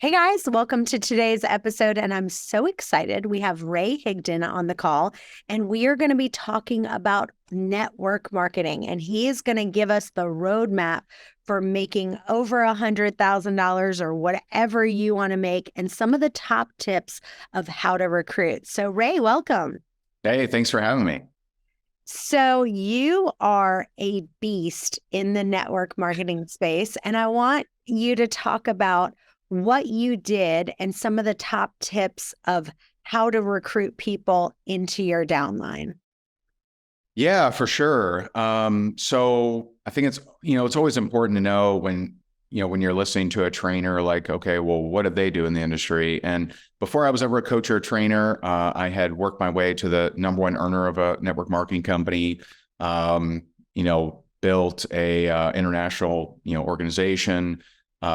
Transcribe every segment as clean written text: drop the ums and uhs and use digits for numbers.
Hey guys, welcome to today's episode. And I'm so excited. We have Ray Higdon on the call, and we are going to be talking about network marketing. And he is going to give us the roadmap for making over $100,000 or whatever you want to make, and some of the top tips of how to recruit. So, Ray, welcome. Hey, thanks for having me. So, you are a beast in the network marketing space, and I want you to talk about what you did and some of the top tips of how to recruit people into your downline. Yeah, for sure. So I think it's always important to know when you're listening to a trainer, like, okay, well, what did they do in the industry? And before I was ever a coach or a trainer, I had worked my way to the number one earner of a network marketing company, built a international, organization,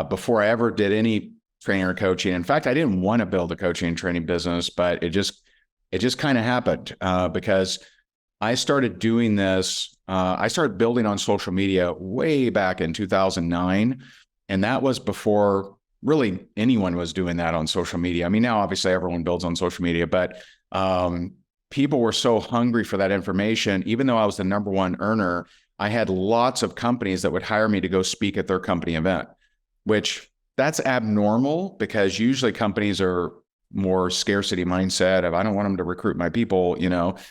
before I ever did any training or coaching. In fact, I didn't want to build a coaching and training business, but it just kind of happened because I started doing this. I started building on social media way back in 2009. And that was before really anyone was doing that on social media. I mean, now obviously everyone builds on social media, but people were so hungry for that information. Even though I was the number one earner, I had lots of companies that would hire me to go speak at their company event, which that's abnormal because usually companies are more scarcity mindset of, I don't want them to recruit my people,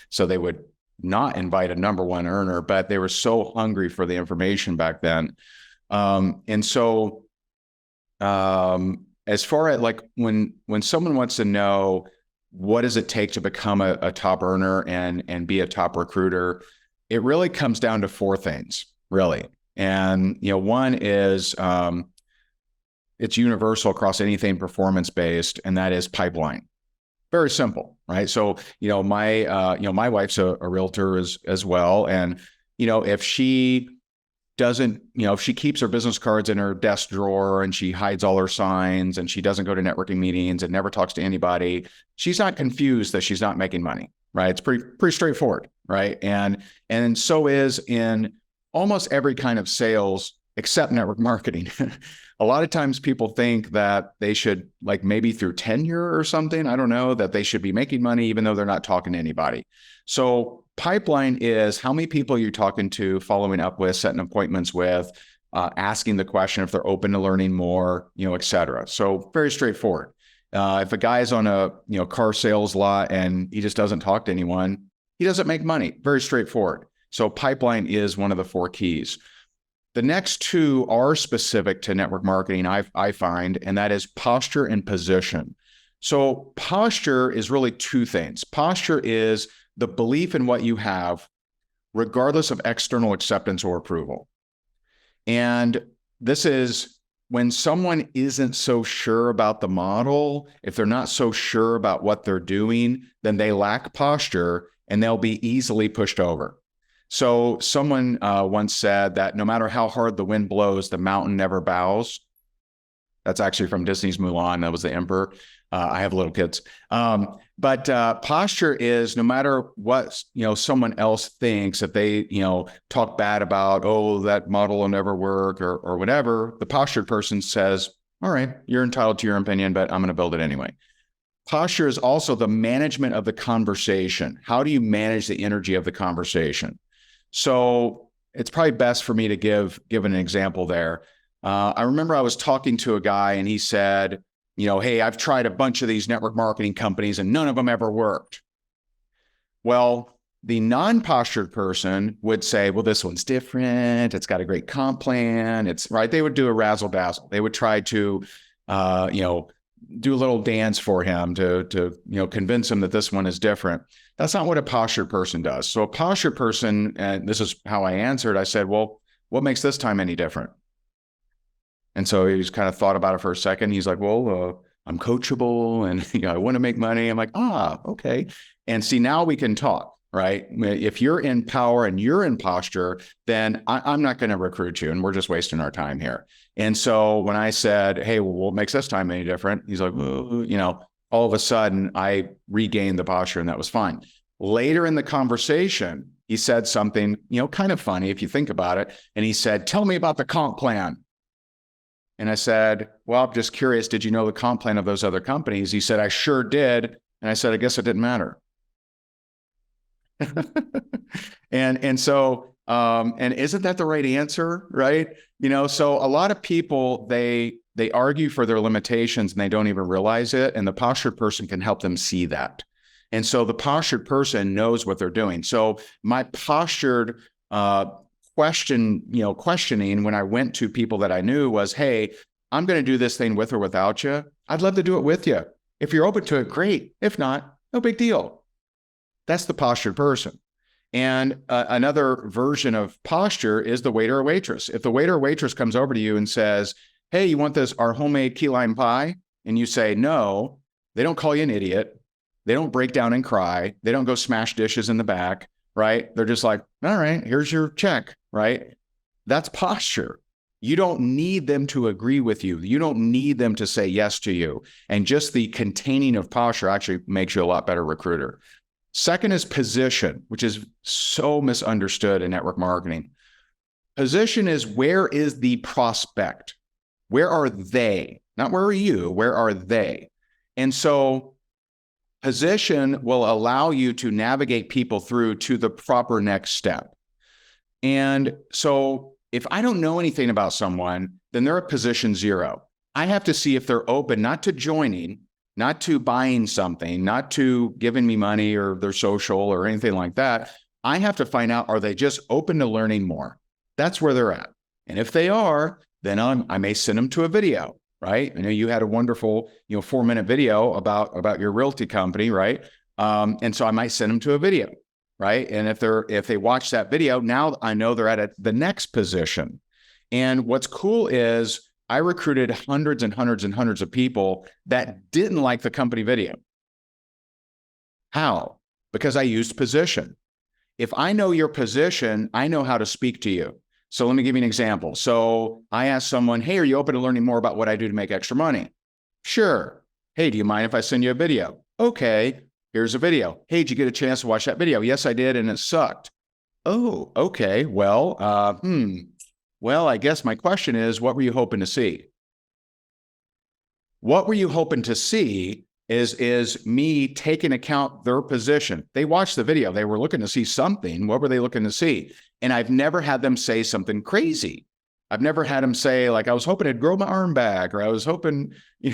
so they would not invite a number one earner, but they were so hungry for the information back then. As far as like when someone wants to know what does it take to become a top earner and be a top recruiter, it really comes down to four things, really. And, one is, it's universal across anything performance-based, and that is pipeline. Very simple, right? So, my wife's a realtor as well. And, if she doesn't, if she keeps her business cards in her desk drawer and she hides all her signs and she doesn't go to networking meetings and never talks to anybody, she's not confused that she's not making money, right? It's pretty straightforward, right? And so is in almost every kind of sales except network marketing. A lot of times people think that they should, like maybe through tenure or something, I don't know, that they should be making money even though they're not talking to anybody. So pipeline is how many people you're talking to, following up with, setting appointments with, asking the question if they're open to learning more, et cetera. So very straightforward. If a guy is on a car sales lot and he just doesn't talk to anyone, he doesn't make money. Very straightforward. So pipeline is one of the four keys. The next two are specific to network marketing, I find, and that is posture and position. So posture is really two things. Posture is the belief in what you have, regardless of external acceptance or approval. And this is when someone isn't so sure about the model, if they're not so sure about what they're doing, then they lack posture and they'll be easily pushed over. So someone once said that no matter how hard the wind blows, the mountain never bows. That's actually from Disney's Mulan. That was the emperor. I have little kids. But posture is no matter what, someone else thinks, if they, talk bad about, oh, that model will never work or whatever, the postured person says, all right, you're entitled to your opinion, but I'm going to build it anyway. Posture is also the management of the conversation. How do you manage the energy of the conversation? So it's probably best for me to give an example there. I remember I was talking to a guy and he said, hey, I've tried a bunch of these network marketing companies and none of them ever worked. Well, the non-postured person would say, well, this one's different. It's got a great comp plan. It's right. They would do a razzle dazzle. They would try to, do a little dance for him to convince him that this one is different. That's not what a postured person does. So a postured person, and this is how I answered, I said, well, what makes this time any different? And so he just kind of thought about it for a second. He's like, well, I'm coachable and I want to make money. I'm like, okay. And see, now we can talk, right? If you're in power and you're in posture, then I'm not going to recruit you and we're just wasting our time here. And so when I said, hey, well, what makes this time any different? He's like, well, all of a sudden I regained the posture and that was fine. Later in the conversation, he said something, kind of funny if you think about it. And he said, tell me about the comp plan. And I said, well, I'm just curious, did you know the comp plan of those other companies? He said, I sure did. And I said, I guess it didn't matter. And isn't that the right answer, right? So a lot of people, they argue for their limitations and they don't even realize it. And the postured person can help them see that. And so the postured person knows what they're doing. So my postured questioning when I went to people that I knew was, hey, I'm going to do this thing with or without you. I'd love to do it with you. If you're open to it, great. If not, no big deal. That's the postured person. And another version of posture is the waiter or waitress. If the waiter or waitress comes over to you and says, hey, you want our homemade key lime pie? And you say no, they don't call you an idiot. They don't break down and cry. They don't go smash dishes in the back, right? They're just like, all right, here's your check, right? That's posture. You don't need them to agree with you. You don't need them to say yes to you. And just the containing of posture actually makes you a lot better recruiter. Second is position, which is so misunderstood in network marketing. Position is, where is the prospect? Where are they? Not where are you, where are they? And so position will allow you to navigate people through to the proper next step. And so if I don't know anything about someone, then they're at position 0. I have to see if they're open, not to joining, not to buying something, not to giving me money or their social or anything like that. I have to find out, are they just open to learning more? That's where they're at. And if they are, then I may send them to a video, right? I know you had a wonderful, 4-minute video about your realty company, right? And so I might send them to a video, right? And if they watch that video, now I know they're at the next position. And what's cool is I recruited hundreds and hundreds and hundreds of people that didn't like the company video. How? Because I used position. If I know your position, I know how to speak to you. So let me give you an example. So I asked someone, hey, are you open to learning more about what I do to make extra money? Sure. Hey, do you mind if I send you a video? Okay, here's a video. Hey, did you get a chance to watch that video? Yes, I did, and it sucked. Oh, okay. Well, Well, I guess my question is, what were you hoping to see? What were you hoping to see is me taking account their position. They watched the video. They were looking to see something. What were they looking to see? And I've never had them say something crazy. I've never had them say, like, I was hoping to grow my arm back, or I was hoping,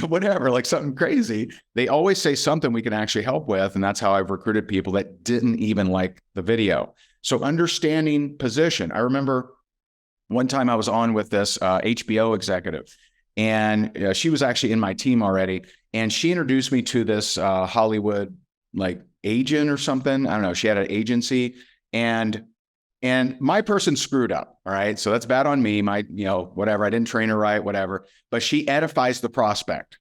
whatever, like something crazy. They always say something we can actually help with. And that's how I've recruited people that didn't even like the video. So understanding position. I remember one time I was on with this HBO executive, and she was actually in my team already. And she introduced me to this Hollywood agent or something. I don't know. She had an agency, and my person screwed up. All right. So that's bad on me. Whatever. I didn't train her right, whatever. But she edifies the prospect.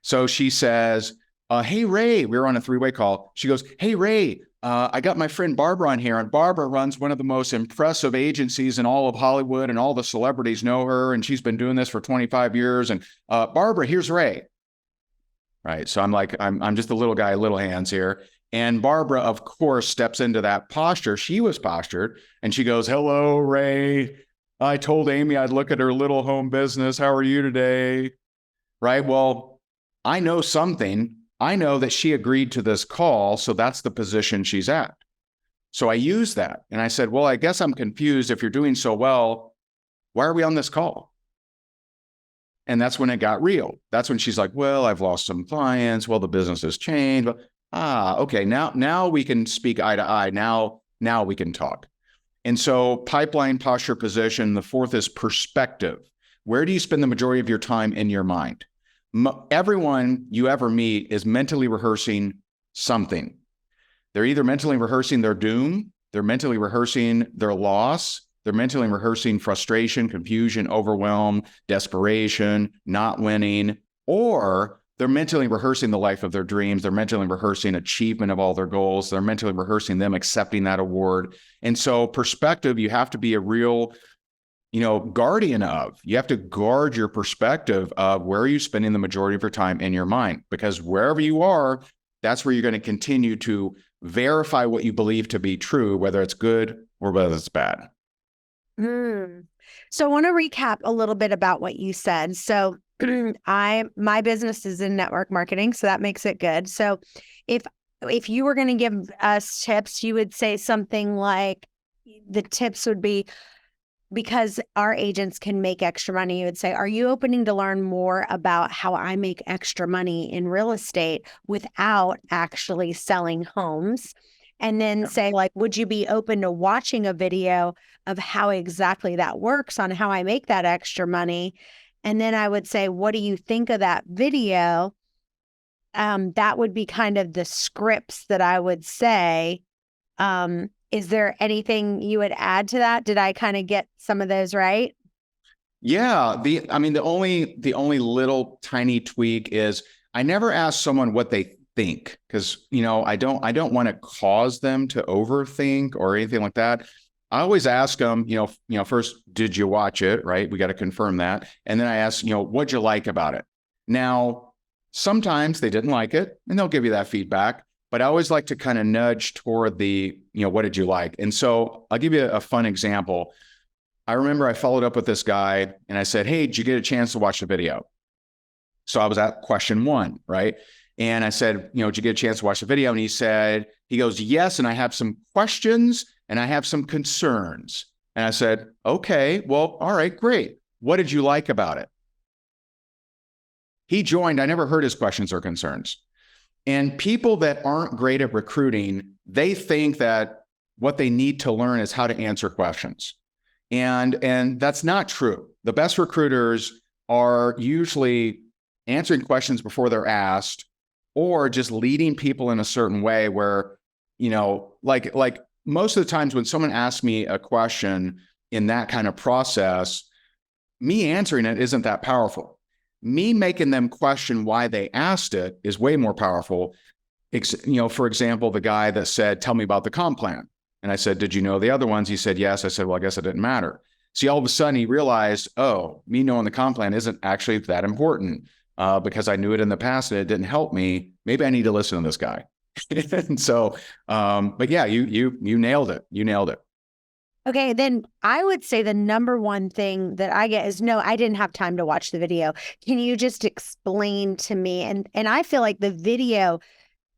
So she says, hey, Ray, we were on a 3-way call. She goes, hey, Ray, I got my friend Barbara on here, and Barbara runs one of the most impressive agencies in all of Hollywood, and all the celebrities know her, and she's been doing this for 25 years. And Barbara, here's Ray. Right. So I'm like, I'm just a little guy, little hands here. And Barbara, of course, steps into that posture. She was postured, and she goes, hello, Ray. I told Amy I'd look at her little home business. How are you today? Right. Well, I know something. I know that she agreed to this call, so that's the position she's at. So I used that. And I said, well, I guess I'm confused. If you're doing so well, why are we on this call? And that's when it got real. That's when she's like, well, I've lost some clients. Well, the business has changed. Okay. Now we can speak eye to eye. Now we can talk. And so pipeline, posture, position. The fourth is perspective. Where do you spend the majority of your time in your mind? Everyone you ever meet is mentally rehearsing something. They're either mentally rehearsing their doom, they're mentally rehearsing their loss, they're mentally rehearsing frustration, confusion, overwhelm, desperation, not winning, or they're mentally rehearsing the life of their dreams. They're mentally rehearsing achievement of all their goals. They're mentally rehearsing them accepting that award. And so perspective, you have to be a real guardian of. You have to guard your perspective of where are you spending the majority of your time in your mind, because wherever you are, that's where you're going to continue to verify what you believe to be true, whether it's good or whether it's bad. So I want to recap a little bit about what you said. So my business is in network marketing, so that makes it good. So if you were going to give us tips, you would say something like the tips would be, because our agents can make extra money, you would say, are you opening to learn more about how I make extra money in real estate without actually selling homes? And then say, like, would you be open to watching a video of how exactly that works on how I make that extra money? And then I would say, what do you think of that video? That would be kind of the scripts that I would say. Is there anything you would add to that? Did I kind of get some of those right? Yeah. The only little tiny tweak is I never ask someone what they think, because, I don't want to cause them to overthink or anything like that. I always ask them, first, did you watch it? Right. We got to confirm that. And then I ask, what'd you like about it? Now, sometimes they didn't like it and they'll give you that feedback. But I always like to kind of nudge toward the, what did you like? And so I'll give you a fun example. I remember I followed up with this guy and I said, hey, did you get a chance to watch the video? So I was at question 1, right? And I said, did you get a chance to watch the video? And he goes, yes. And I have some questions and I have some concerns. And I said, okay, well, all right, great. What did you like about it? He joined. I never heard his questions or concerns. And people that aren't great at recruiting, they think that what they need to learn is how to answer questions. And that's not true. The best recruiters are usually answering questions before they're asked, or just leading people in a certain way where, like most of the times when someone asks me a question in that kind of process, me answering it isn't that powerful. Me making them question why they asked it is way more powerful. For example, the guy that said, tell me about the comp plan. And I said, did you know the other ones? He said, yes. I said, well, I guess it didn't matter. See, all of a sudden he realized, oh, me knowing the comp plan isn't actually that important because I knew it in the past and it didn't help me. Maybe I need to listen to this guy. And so, but yeah, you nailed it. You nailed it. Okay, then I would say the number one thing that I get is, no, I didn't have time to watch the video. Can you just explain to me? And I feel like the video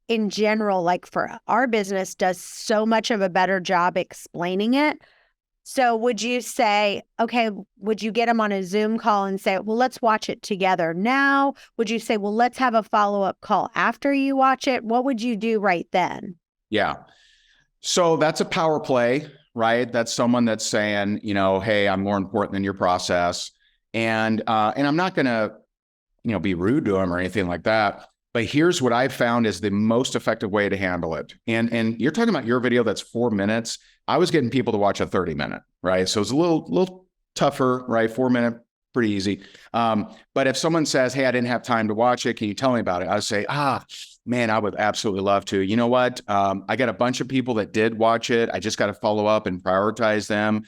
in general, like for our business, does so much of a better job explaining it. So would you say, okay, would you get them on a Zoom call and say, well, let's watch it together now? Would you say, well, let's have a follow-up call after you watch it? What would you do right then? Yeah. So that's a power play. Right? That's someone that's saying, hey, I'm more important than your process. And I'm not going to, be rude to them or anything like that. But here's what I've found is the most effective way to handle it. And you're talking about your video that's 4 minutes. I was getting people to watch a 30-minute, right? So it's a little tougher, right? 4-minute, pretty easy. But if someone says, hey, I didn't have time to watch it, can you tell me about it? I would say, man, I would absolutely love to. You know what? I got a bunch of people that did watch it. I just got to follow up and prioritize them.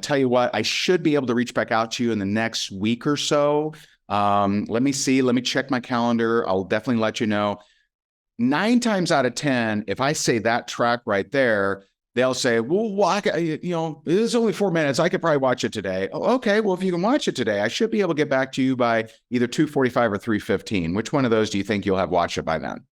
Tell you what, I should be able to reach back out to you in the next week or so. Let me see. Let me check my calendar. I'll definitely let you know. 9 times out of 10, if I say that track right there, they'll say, well, it's only 4 minutes. I could probably watch it today. Oh, okay. Well, if you can watch it today, I should be able to get back to you by either 2:45 or 3:15. Which one of those do you think you'll have watched it by then?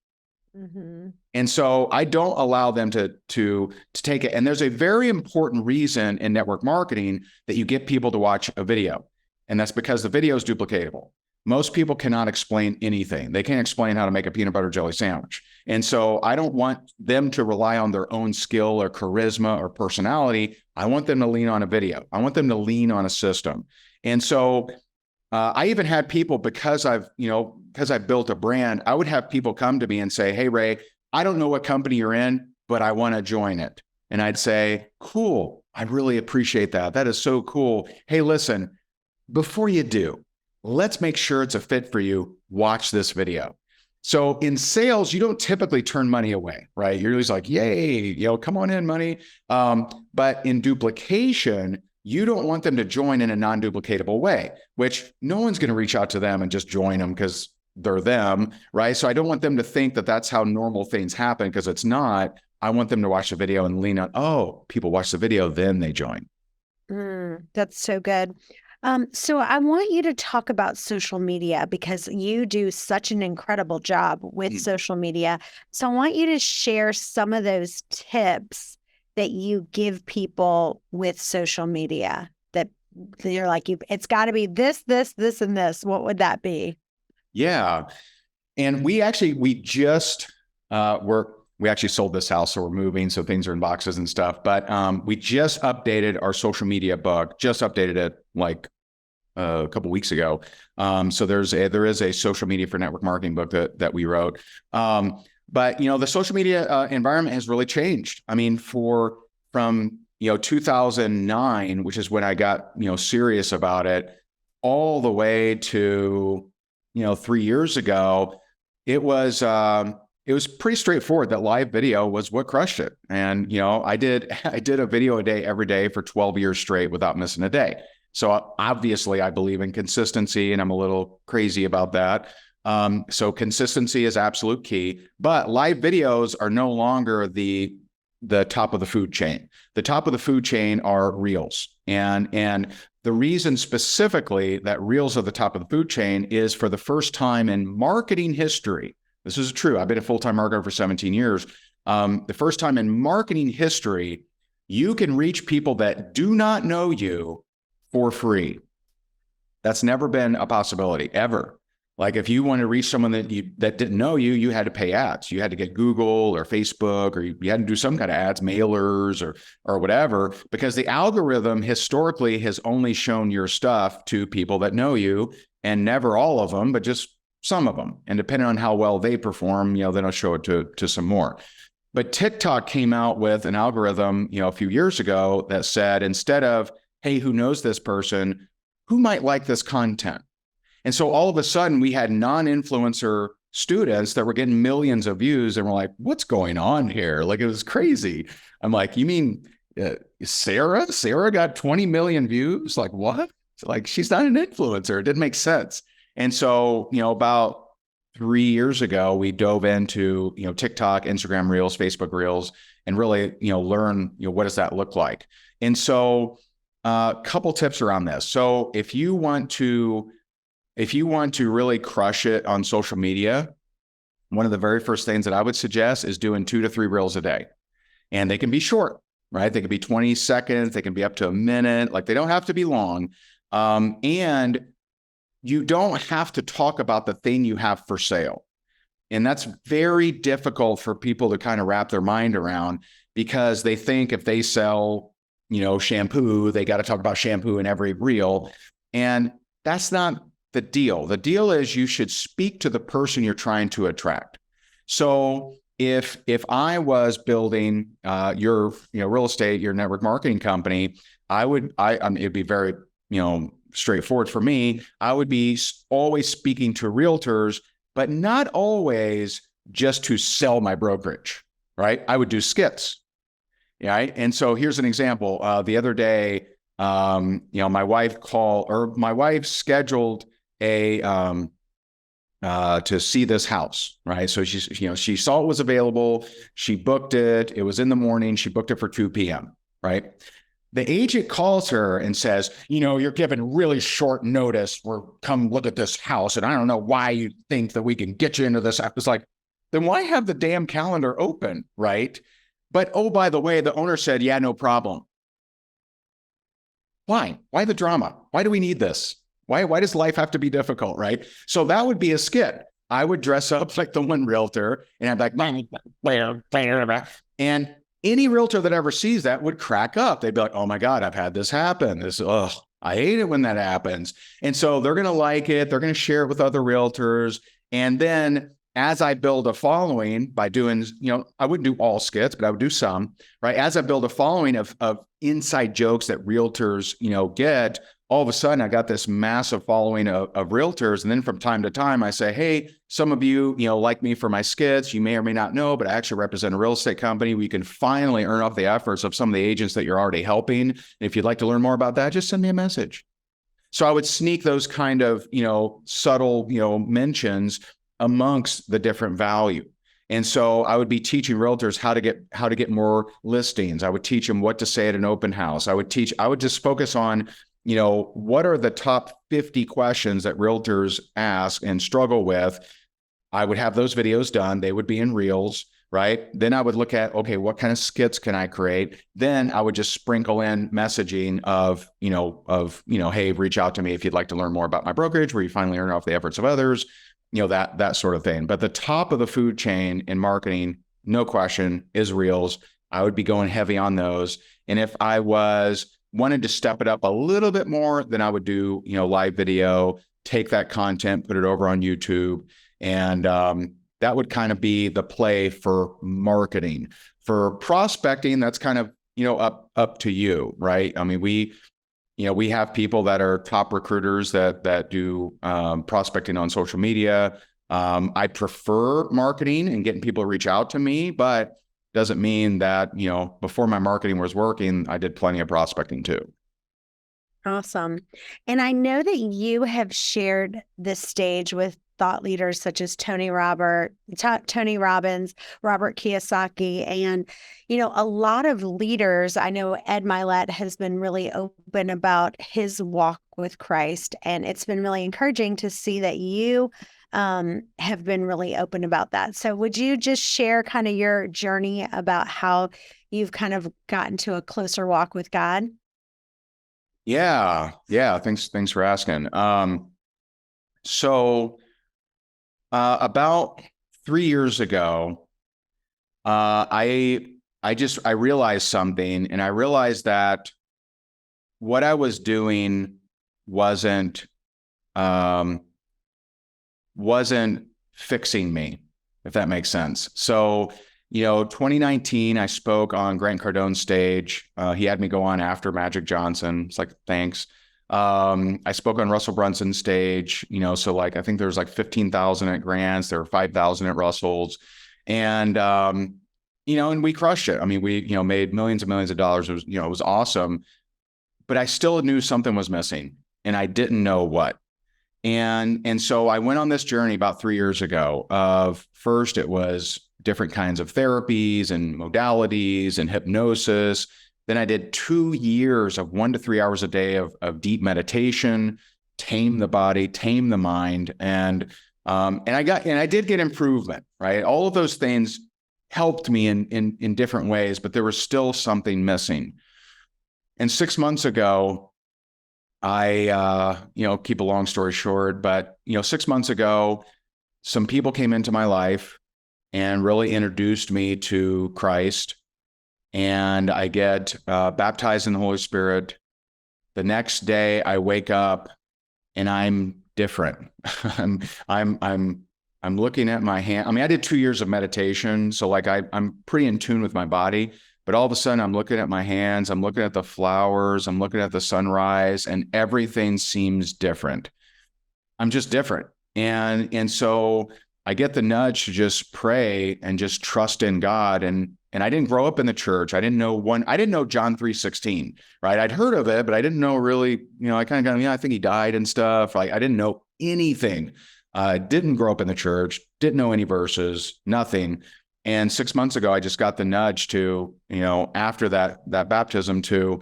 Mm-hmm. And so I don't allow them to take it. And there's a very important reason in network marketing that you get people to watch a video. And that's because the video is duplicatable. Most people cannot explain anything. They can't explain how to make a peanut butter jelly sandwich. And so I don't want them to rely on their own skill or charisma or personality. I want them to lean on a video. I want them to lean on a system. And so I even had people, because I've built a brand, I would have people come to me and say, hey, Ray, I don't know what company you're in, but I want to join it. And I'd say, cool. I really appreciate that. That is so cool. Hey, listen, before you do, let's make sure it's a fit for you. Watch this video. So in sales, you don't typically turn money away, right? You're always like, yay, come on in, money. But in duplication, you don't want them to join in a non-duplicatable way, which no one's going to reach out to them and just join them because they're them, right? So I don't want them to think that that's how normal things happen, because it's not. I want them to watch the video and lean on, oh, people watch the video, then they join. That's so good. So I want you to talk about social media because you do such an incredible job with social media. So I want you to share some of those tips that you give people with social media that you're like, it's got to be this, this, this, and this. What would that be? Yeah. And we just we actually sold this house, so we're moving, so things are in boxes and stuff. But we just updated our social media book, just updated it like a couple of weeks ago. So there is a social media for network marketing book that we wrote. But the social media environment has really changed. I mean, from 2009, which is when I got serious about it, all the way to 3 years ago, it was pretty straightforward that live video was what crushed it. And I did a video a day every day for 12 years straight without missing a day. So obviously I believe in consistency, and I'm a little crazy about that. So consistency is absolute key, but live videos are no longer the top of the food chain. The top of the food chain are reels. And the reason specifically that reels are the top of the food chain is for the first time in marketing history. This is true. I've been a full-time marketer for 17 years. The first time in marketing history, you can reach people that do not know you for free. That's never been a possibility, ever. Like if you want to reach someone that didn't know you, you had to pay ads. You had to get Google or Facebook, or you had to do some kind of ads, mailers or whatever, because the algorithm historically has only shown your stuff to people that know you, and never all of them, but just some of them. And depending on how well they perform, then I'll show it to some more. But TikTok came out with an algorithm, a few years ago that said, instead of, hey, who knows this person, who might like this content? And so all of a sudden we had non-influencer students that were getting millions of views, and we're like, what's going on here? Like, it was crazy. I'm like, you mean Sarah? Sarah got 20 million views? Like, what? Like, she's not an influencer. It didn't make sense. And so, about 3 years ago, we dove into, TikTok, Instagram Reels, Facebook Reels, and really, learn, what does that look like? And so a couple tips around this. So if you want to really crush it on social media, one of the very first things that I would suggest is doing 2 to 3 reels a day. And they can be short, right? They can be 20 seconds. They can be up to a minute. Like, they don't have to be long. And you don't have to talk about the thing you have for sale. And that's very difficult for people to kind of wrap their mind around, because they think if they sell, shampoo, they got to talk about shampoo in every reel. And that's not the deal. The deal is you should speak to the person you're trying to attract. So if I was building your real estate, your network marketing company, it'd be very straightforward for me. I would be always speaking to realtors, but not always just to sell my brokerage, right? I would do skits, right? And so here's an example. The other day, my wife scheduled to see this house, right? So she saw it was available. She booked it. It was in the morning. She booked it for 2 p.m., right? The agent calls her and says, you're given really short notice. Come look at this house. And I don't know why you think that we can get you into this. I was like, then why have the damn calendar open, right? But, oh, by the way, the owner said, yeah, no problem. Why? Why the drama? Why do we need this? Why does life have to be difficult, right? So that would be a skit. I would dress up like the one realtor, and I'd be like, and any realtor that ever sees that would crack up. They'd be like, oh my God, I've had this happen. I hate it when that happens. And so they're going to like it. They're going to share it with other realtors. And then as I build a following by doing, I wouldn't do all skits, but I would do some, right? As I build a following of inside jokes that realtors, get, all of a sudden I got this massive following of realtors. And then from time to time I say, hey, some of you, like me for my skits, you may or may not know, but I actually represent a real estate company where you can finally earn off the efforts of some of the agents that you're already helping. And if you'd like to learn more about that, just send me a message. So I would sneak those kind of, subtle, mentions amongst the different value. And so I would be teaching realtors how to get more listings. I would teach them what to say at an open house. I would just focus on, what are the top 50 questions that realtors ask and struggle with. I would have those videos done. They would be in reels, right? Then I would look at, okay, what kind of skits can I create? Then I would just sprinkle in messaging of, hey, reach out to me if you'd like to learn more about my brokerage, where you finally earn off the efforts of others, that sort of thing. But the top of the food chain in marketing, no question, is reels. I would be going heavy on those. And if I wanted to step it up a little bit more, then I would do, live video, take that content, put it over on YouTube. And that would kind of be the play for marketing. For prospecting, that's kind of, up to you, right? I mean, we have people that are top recruiters that do prospecting on social media. I prefer marketing and getting people to reach out to me, but doesn't mean that, before my marketing was working, I did plenty of prospecting too. Awesome. And I know that you have shared this stage with thought leaders such as Tony Robbins, Robert Kiyosaki, and, a lot of leaders. I know Ed Milet has been really open about his walk with Christ, and it's been really encouraging to see that you have been really open about that. So would you just share kind of your journey about how you've kind of gotten to a closer walk with God? Yeah. Thanks for asking. So about 3 years ago, I realized something, and I realized that what I was doing wasn't fixing me, if that makes sense. So, 2019, I spoke on Grant Cardone's stage. He had me go on after Magic Johnson. It's like, thanks. I spoke on Russell Brunson's stage, so like, I think there was like 15,000 at Grant's, there were 5,000 at Russell's. And, and we crushed it. I mean, we, made millions and millions of dollars. It was, it was awesome, but I still knew something was missing and I didn't know what. And so I went on this journey about 3 years ago of, first it was different kinds of therapies and modalities and hypnosis. Then I did 2 years of 1 to 3 hours a day of deep meditation, tame the body, tame the mind. And I did get improvement, right? All of those things helped me in different ways, but there was still something missing. And 6 months ago, I keep a long story short, but 6 months ago, some people came into my life and really introduced me to Christ. And I get baptized in the Holy Spirit. The next day I wake up and I'm different. I'm looking at my hand. I mean, I did 2 years of meditation. So like I'm pretty in tune with my body, but all of a sudden I'm looking at my hands, I'm looking at the flowers, I'm looking at the sunrise, and everything seems different. I'm just different. And so I get the nudge to just pray and just trust in God. And I didn't grow up in the church. I didn't know John 3:16, right? I'd heard of it, but I didn't know really, I kind of got, I think he died and stuff. Like I didn't know anything. Didn't grow up in the church, didn't know any verses, nothing. And 6 months ago, I just got the nudge to, after that baptism to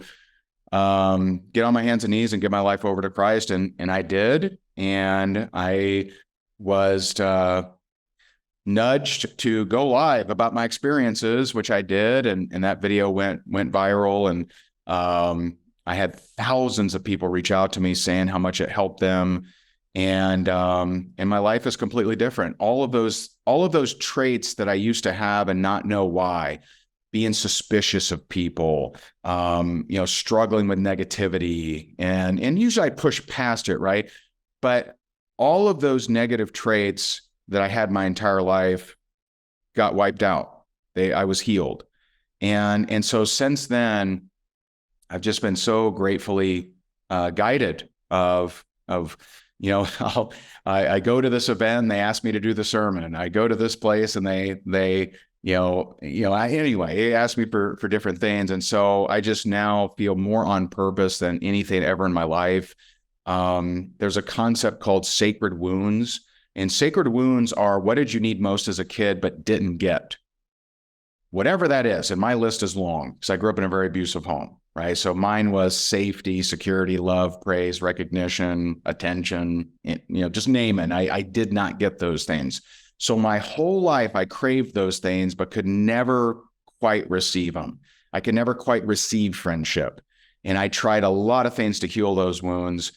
get on my hands and knees and give my life over to Christ. And I did. And I was nudged to go live about my experiences, which I did. And that video went viral. And I had thousands of people reach out to me saying how much it helped them. And my life is completely different. All of those traits that I used to have and not know why, being suspicious of people, struggling with negativity, and usually I push past it, right? But all of those negative traits that I had my entire life got wiped out. I was healed. And so since then, I've just been so gratefully guided of I go to this event and they ask me to do the sermon. I go to this place and they ask me for different things. And so I just now feel more on purpose than anything ever in my life. There's a concept called sacred wounds And sacred wounds are, what did you need most as a kid but didn't get? Whatever that is. And my list is long because I grew up in a very abusive home, right? So mine was safety, security, love, praise, recognition, attention, just name it. I did not get those things. So my whole life I craved those things, but could never quite receive them. I could never quite receive friendship. And I tried a lot of things to heal those wounds.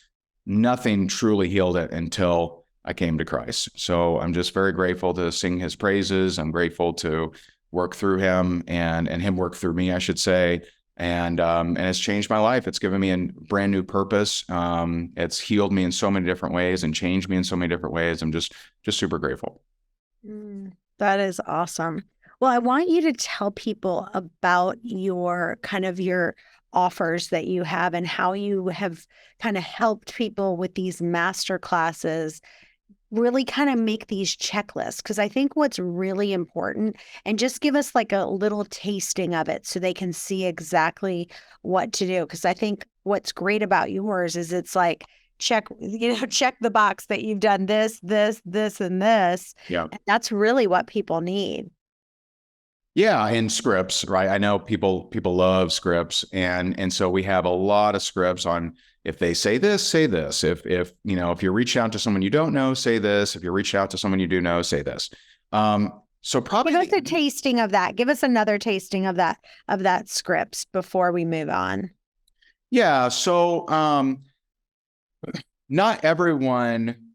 Nothing truly healed it until I came to Christ. So I'm just very grateful to sing his praises. I'm grateful to work through him and him work through me, I should say. And it's changed my life. It's given me a brand new purpose. It's healed me in so many different ways and changed me in so many different ways. I'm just super grateful. That is awesome. Well, I want you to tell people about your offers that you have and how you have kind of helped people with these master classes really kind of make these checklists. Because I think what's really important, and just give us like a little tasting of it so they can see exactly what to do. Because I think what's great about yours is it's like, check the box that you've done this, and this. Yeah. And that's really what people need. Yeah, and scripts, right? I know people love scripts, and so we have a lot of scripts on, if they say this, say this. If you're reaching out to someone you don't know, say this. If you're reaching out to someone you do know, say this. So probably give us a tasting of that. Give us another tasting of that scripts before we move on. Yeah. So not everyone.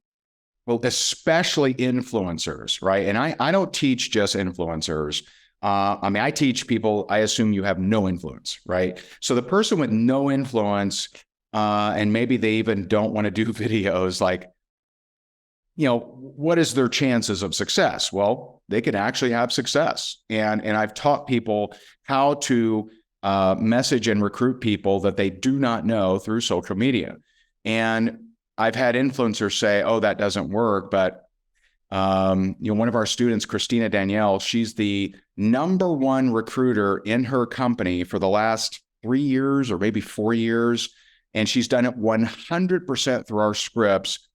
Well, especially influencers, right? And I don't teach just influencers. I teach people, I assume you have no influence, right? So the person with no influence, and maybe they even don't want to do videos, like, what is their chances of success? Well, they can actually have success. And I've taught people how to message and recruit people that they do not know through social media. And I've had influencers say, oh, that doesn't work. But, one of our students, Christina Danielle, she's the #1 recruiter in her company for the last 3 years or maybe 4 years. And she's done it 100% through our scripts,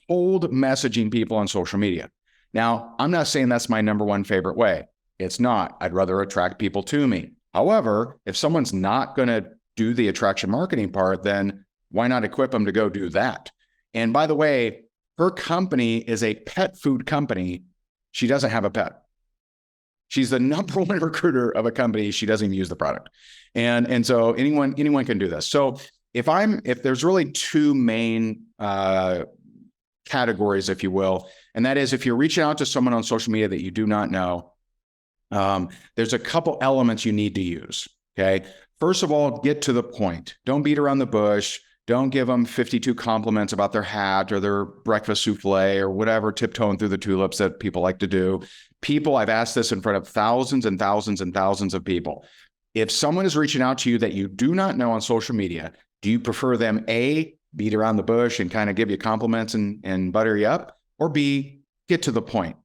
cold messaging people on social media. Now, I'm not saying that's my #1 favorite way. It's not. I'd rather attract people to me. However, if someone's not going to do the attraction marketing part, then why not equip them to go do that? And by the way, her company is a pet food company. She doesn't have a pet. She's the #1 recruiter of a company. She doesn't even use the product. And so anyone can do this. So if there's really two main categories, if you will, and that is, if you're reaching out to someone on social media that you do not know, there's a couple elements you need to use. Okay. First of all, get to the point. Don't beat around the bush. Don't give them 52 compliments about their hat or their breakfast souffle or whatever, tiptoeing through the tulips that people like to do. I've asked this in front of thousands and thousands and thousands of people. If someone is reaching out to you that you do not know on social media, do you prefer them A, beat around the bush and kind of give you compliments and butter you up, or B, get to the point?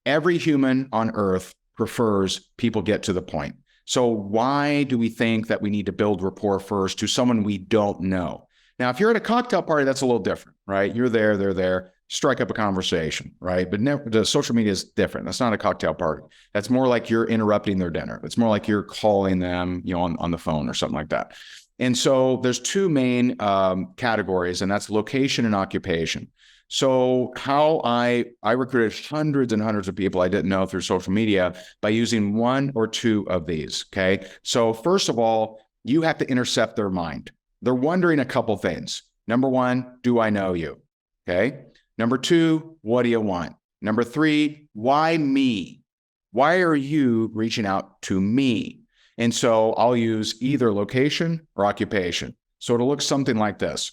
Every human on earth prefers people get to the point. So why do we think that we need to build rapport first to someone we don't know? Now, if you're at a cocktail party, that's a little different, right? You're there, they're there, strike up a conversation, right? But the social media is different. That's not a cocktail party. That's more like you're interrupting their dinner. It's more like you're calling them, on the phone or something like that. And so there's two main categories, and that's location and occupation. So how I recruited hundreds and hundreds of people I didn't know through social media by using one or two of these, okay? So first of all, you have to intercept their mind. They're wondering a couple things. #1, do I know you? Okay. #2, what do you want? #3, why me? Why are you reaching out to me? And so I'll use either location or occupation. So it'll look something like this.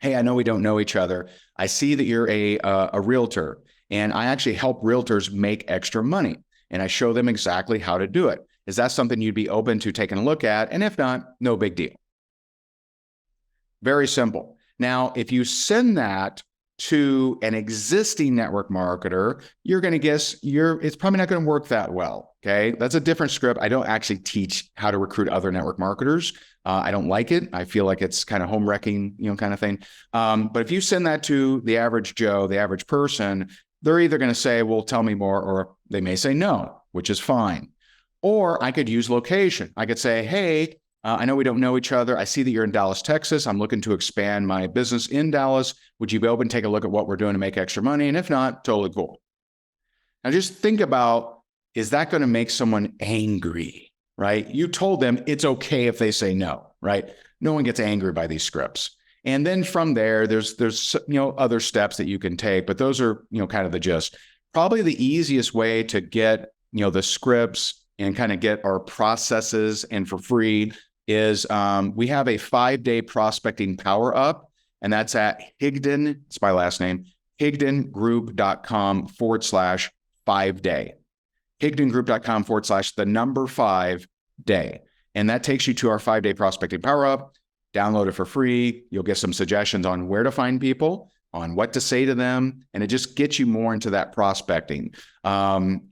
Hey, I know we don't know each other. I see that you're a realtor, and I actually help realtors make extra money, and I show them exactly how to do it. Is that something you'd be open to taking a look at? And if not, no big deal. Very simple. Now, if you send that to an existing network marketer, you're going to guess it's probably not going to work that well. Okay. That's a different script. I don't actually teach how to recruit other network marketers. I don't like it. I feel like it's kind of home wrecking, kind of thing. But if you send that to the average Joe, the average person, they're either going to say, well, tell me more, or they may say no, which is fine. Or I could use location. I could say, hey, I know we don't know each other. I see that you're in Dallas, Texas. I'm looking to expand my business in Dallas. Would you be open to take a look at what we're doing to make extra money? And if not, totally cool. Now just think about, is that going to make someone angry, right? You told them it's okay if they say no, right? No one gets angry by these scripts. And then from there, there's other steps that you can take, but those are, kind of the gist. Probably the easiest way to get, the scripts and kind of get our processes and for free is we have a 5-day prospecting power up, and that's at Higdon, it's my last name, higdongroup.com/5-day. higdongroup.com/5-day. And that takes you to our 5-day prospecting power up. Download it for free. You'll get some suggestions on where to find people, on what to say to them, and it just gets you more into that prospecting. And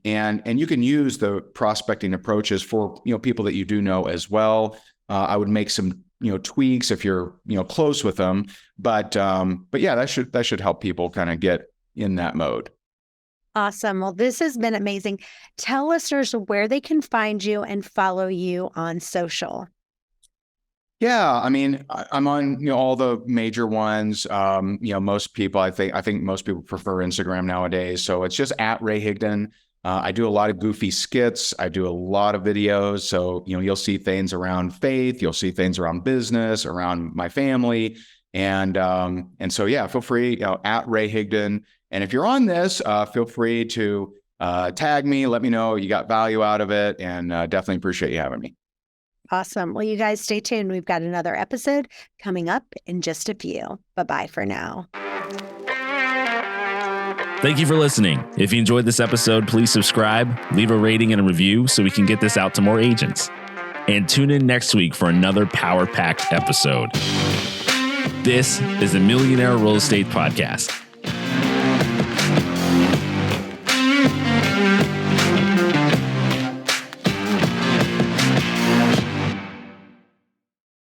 you can use the prospecting approaches for people that you do know as well. I would make some tweaks if you're close with them, but yeah, that should help people kind of get in that mode. Awesome. Well, this has been amazing. Tell listeners where they can find you and follow you on social. Yeah, I mean, I'm on all the major ones. Most people, I think most people prefer Instagram nowadays. So it's just at Ray Higdon. I do a lot of goofy skits. I do a lot of videos. So you'll see things around faith. You'll see things around business, around my family, and so yeah, feel free at Ray Higdon. And if you're on this, feel free to tag me. Let me know you got value out of it, and definitely appreciate you having me. Awesome. Well, you guys stay tuned. We've got another episode coming up in just a few. Bye-bye for now. Thank you for listening. If you enjoyed this episode, please subscribe, leave a rating and a review so we can get this out to more agents. And tune in next week for another power-packed episode. This is the Millionaire Real Estate Podcast.